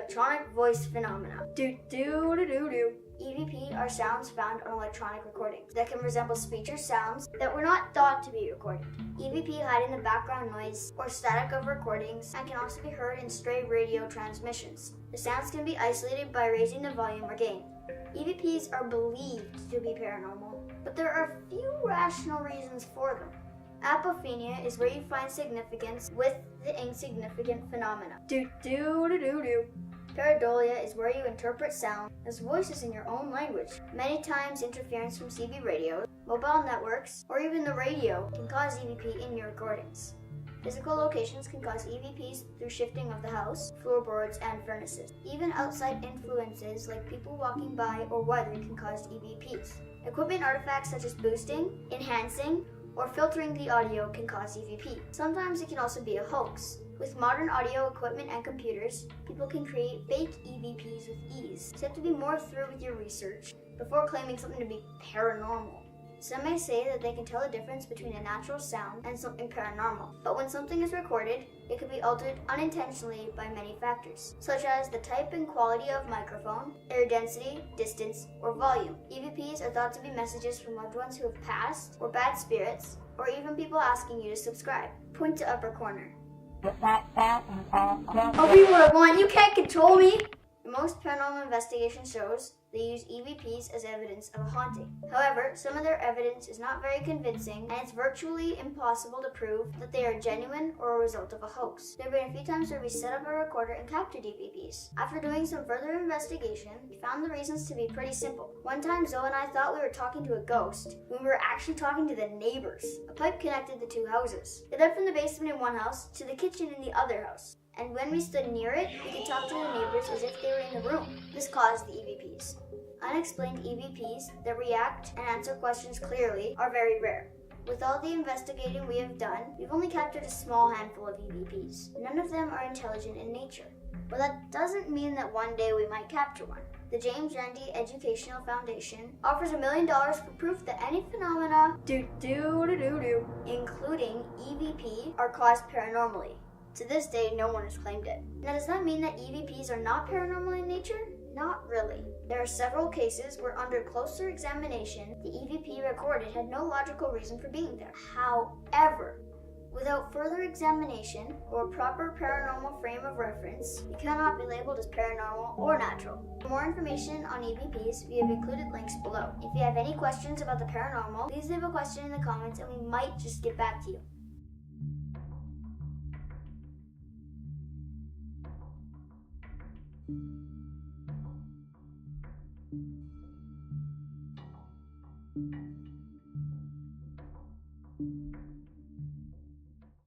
electronic voice phenomena. EVP are sounds found on electronic recordings that can resemble speech or sounds that were not thought to be recorded. EVP hide in the background noise or static of recordings and can also be heard in stray radio transmissions. The sounds can be isolated by raising the volume or gain. EVPs are believed to be paranormal, but there are few rational reasons for them. Apophenia is where you find significance with the insignificant phenomena. Pareidolia is where you interpret sound as voices in your own language. Many times interference from CB radios, mobile networks, or even the radio can cause EVP in your recordings. Physical locations can cause EVPs through shifting of the house, floorboards, and furnaces. Even outside influences like people walking by or weather can cause EVPs. Equipment artifacts such as boosting, enhancing, or filtering the audio can cause EVP. Sometimes it can also be a hoax. With modern audio equipment and computers, people can create fake EVPs with ease. So you have to be more thorough with your research before claiming something to be paranormal. Some may say that they can tell the difference between a natural sound and something paranormal. But when something is recorded, it could be altered unintentionally by many factors, such as the type and quality of microphone, air density, distance, or volume. EVPs are thought to be messages from loved ones who have passed, or bad spirits, or even people asking you to subscribe. Point to upper corner. I'll be what I want, you can't control me! In most paranormal investigation shows, they use EVPs as evidence of a haunting. However, some of their evidence is not very convincing, and it's virtually impossible to prove that they are genuine or a result of a hoax. There have been a few times where we set up a recorder and captured EVPs. After doing some further investigation, we found the reasons to be pretty simple. One time, Zoe and I thought we were talking to a ghost, when we were actually talking to the neighbors. A pipe connected the two houses. It led from the basement in one house to the kitchen in the other house. And when we stood near it, we could talk to the neighbors as if they were in the room. This caused the EVPs. Unexplained EVPs that react and answer questions clearly are very rare. With all the investigating we have done, we've only captured a small handful of EVPs. None of them are intelligent in nature. But that doesn't mean that one day we might capture one. The James Randi Educational Foundation offers $1 million for proof that any phenomena, including EVP, are caused paranormally. To this day, no one has claimed it. Now, does that mean that EVPs are not paranormal in nature? Not really. There are several cases where under closer examination, the EVP recorded had no logical reason for being there. However, without further examination or proper paranormal frame of reference, it cannot be labeled as paranormal or natural. For more information on EVPs, we have included links below. If you have any questions about the paranormal, please leave a question in the comments and we might just get back to you.